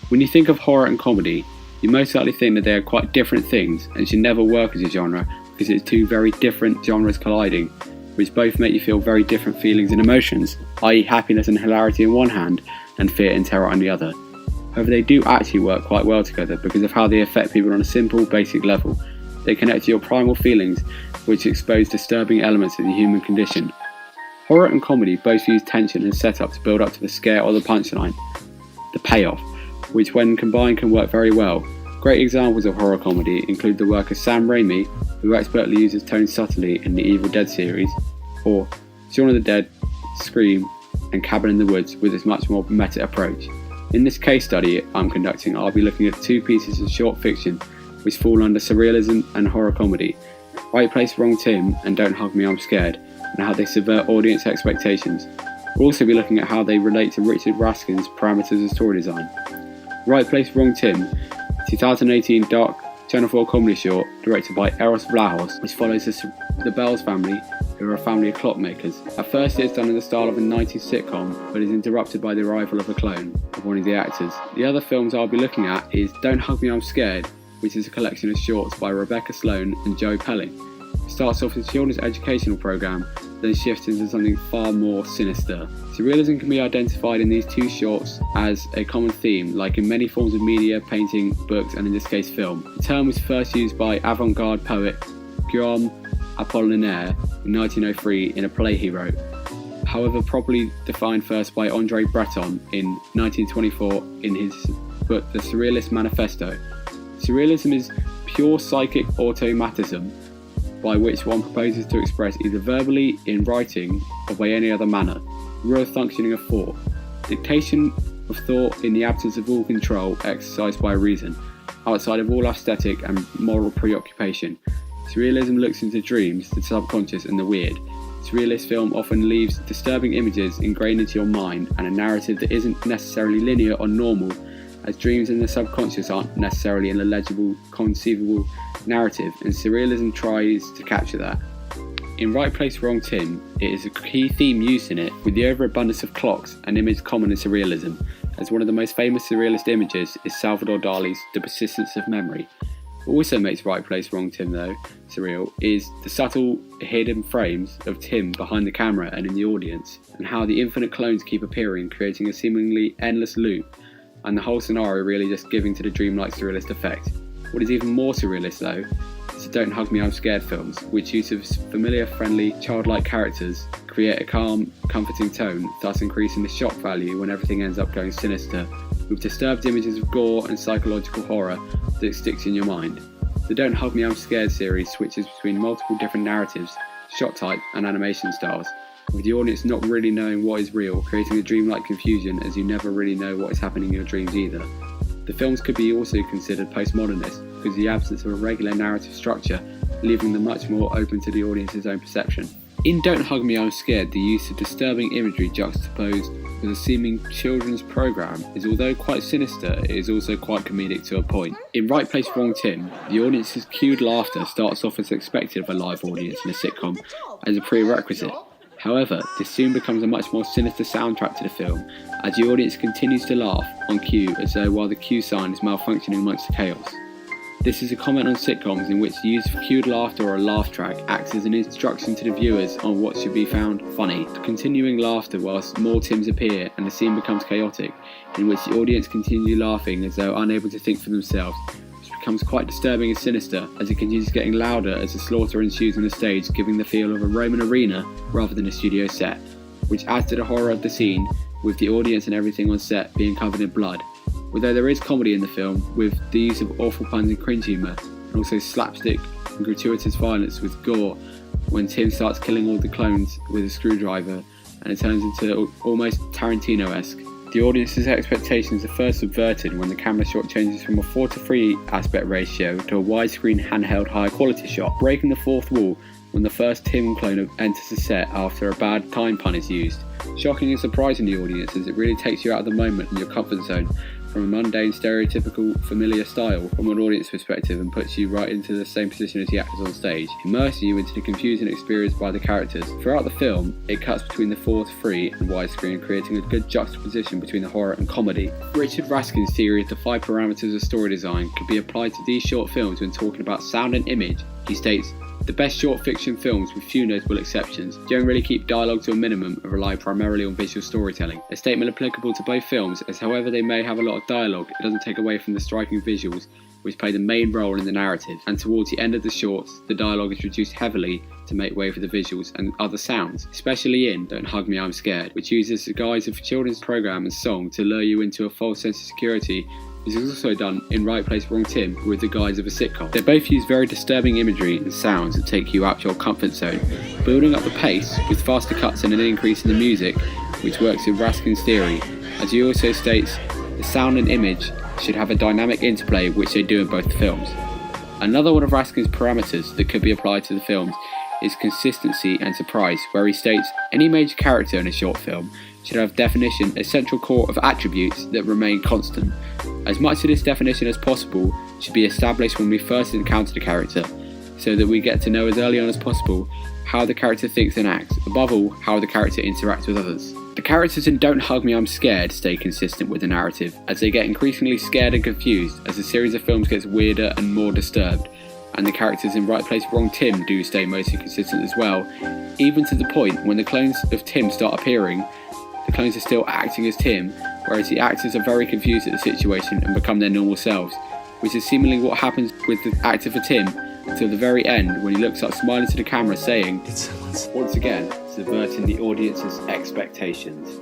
When you think of horror and comedy, you most likely think that they are quite different things and should never work as a genre because it's two very different genres colliding, which both make you feel very different feelings and emotions, i.e. happiness and hilarity on one hand and fear and terror on the other. However, they do actually work quite well together because of how they affect people on a simple, basic level. They connect to your primal feelings, which expose disturbing elements of the human condition. Horror and comedy both use tension and setup to build up to the scare or the punchline, the payoff, which when combined can work very well. Great examples of horror comedy include the work of Sam Raimi, who expertly uses tone subtly in the Evil Dead series, or Shaun of the Dead, Scream, and Cabin in the Woods with its much more meta approach. In this case study I'm conducting, I'll be looking at two pieces of short fiction which fall under surrealism and horror comedy, Right Place, Wrong Tim and Don't Hug Me, I'm Scared, and how they subvert audience expectations. We'll also be looking at how they relate to Richard Raskin's parameters of story design. Right Place, Wrong Tim, 2018 dark Channel 4 comedy short directed by Eros Vlahos, which follows the Bells family, who are a family of clockmakers. At first it is done in the style of a 90s sitcom, but is interrupted by the arrival of a clone of one of the actors. The other films I'll be looking at is Don't Hug Me, I'm Scared, which is a collection of shorts by Rebecca Sloan and Joe Pelling. It starts off as a children's educational program, then shifts into something far more sinister. Surrealism can be identified in these two shorts as a common theme, like in many forms of media, painting, books, and in this case film. The term was first used by avant-garde poet Guillaume Apollinaire in 1903 in a play he wrote, however properly defined first by André Breton in 1924 in his book The Surrealist Manifesto. Surrealism is pure psychic automatism by which one proposes to express either verbally, in writing, or by any other manner, real functioning of thought, dictation of thought in the absence of all control exercised by reason, outside of all aesthetic and moral preoccupation. Surrealism looks into dreams, the subconscious and the weird. Surrealist film often leaves disturbing images ingrained into your mind and a narrative that isn't necessarily linear or normal, as dreams and the subconscious aren't necessarily an illegible, conceivable narrative, and surrealism tries to capture that. In Right Place, Wrong Tim, it is a key theme used in it, with the overabundance of clocks, an image common in surrealism, as one of the most famous surrealist images is Salvador Dali's The Persistence of Memory. What also makes Right Place, Wrong Tim though surreal is the subtle hidden frames of Tim behind the camera and in the audience, and how the infinite clones keep appearing, creating a seemingly endless loop, and the whole scenario really just giving to the dreamlike surrealist effect. What is even more surrealist though is the Don't Hug Me, I'm Scared films, which use of familiar, friendly, childlike characters create a calm, comforting tone, thus increasing the shock value when everything ends up going sinister, with disturbed images of gore and psychological horror that sticks in your mind. The Don't Hug Me, I'm Scared series switches between multiple different narratives, shot type and animation styles, with the audience not really knowing what is real, creating a dreamlike confusion as you never really know what is happening in your dreams either. The films could be also considered postmodernist because of the absence of a regular narrative structure, leaving them much more open to the audience's own perception. In Don't Hug Me, I'm Scared, the use of disturbing imagery juxtaposed with a seeming children's program is, although quite sinister, it is also quite comedic to a point. In Right Place, Wrong Tim, the audience's cued laughter starts off as expected of a live audience in a sitcom as a prerequisite. However, this soon becomes a much more sinister soundtrack to the film, as the audience continues to laugh on cue as though while the cue sign is malfunctioning amongst the chaos. This is a comment on sitcoms in which the use of cued laughter or a laugh track acts as an instruction to the viewers on what should be found funny. The continuing laughter whilst more Tims appear and the scene becomes chaotic, in which the audience continue laughing as though unable to think for themselves, becomes quite disturbing and sinister as it continues getting louder as the slaughter ensues on the stage, giving the feel of a Roman arena rather than a studio set, which adds to the horror of the scene, with the audience and everything on set being covered in blood. Although there is comedy in the film, with the use of awful puns and cringe humour, and also slapstick and gratuitous violence with gore, when Tim starts killing all the clones with a screwdriver, and it turns into almost Tarantino-esque. The audience's expectations are first subverted when the camera shot changes from a 4:3 aspect ratio to a widescreen handheld high quality shot, breaking the fourth wall when the first Tim clone enters the set after a bad time pun is used, shocking and surprising the audience as it really takes you out of the moment and your comfort zone from a mundane, stereotypical, familiar style from an audience perspective and puts you right into the same position as the actors on stage, immersing you into the confusing experience by the characters. Throughout the film, it cuts between the 4:3 and widescreen, creating a good juxtaposition between the horror and comedy. Richard Raskin's theory of the 5 parameters of story design could be applied to these short films when talking about sound and image. He states, "The best short fiction films, with few notable exceptions, generally keep dialogue to a minimum and rely primarily on visual storytelling. A statement applicable to both films, as however they may have a lot of dialogue, it doesn't take away from the striking visuals which play the main role in the narrative, and towards the end of the shorts, the dialogue is reduced heavily to make way for the visuals and other sounds, especially in Don't Hug Me, I'm Scared, which uses the guise of a children's program and song to lure you into a false sense of security. This is also done in Right Place, Wrong Tim with the guise of a sitcom. They both use very disturbing imagery and sounds that take you out your comfort zone, building up the pace with faster cuts and an increase in the music, which works in Raskin's theory. As he also states, the sound and image should have a dynamic interplay, which they do in both films. Another one of Raskin's parameters that could be applied to the films is consistency and surprise, where he states any major character in a short film should have definition, a central core of attributes that remain constant. As much of this definition as possible should be established when we first encounter the character, so that we get to know as early on as possible how the character thinks and acts, above all, how the character interacts with others. The characters in Don't Hug Me, I'm Scared stay consistent with the narrative, as they get increasingly scared and confused as the series of films gets weirder and more disturbed, and the characters in Right Place, Wrong Tim do stay mostly consistent as well, even to the point when the clones of Tim start appearing, the clones are still acting as Tim, whereas the actors are very confused at the situation and become their normal selves, which is seemingly what happens with the actor for Tim until the very end when he looks up smiling to the camera saying, once again, subverting the audience's expectations.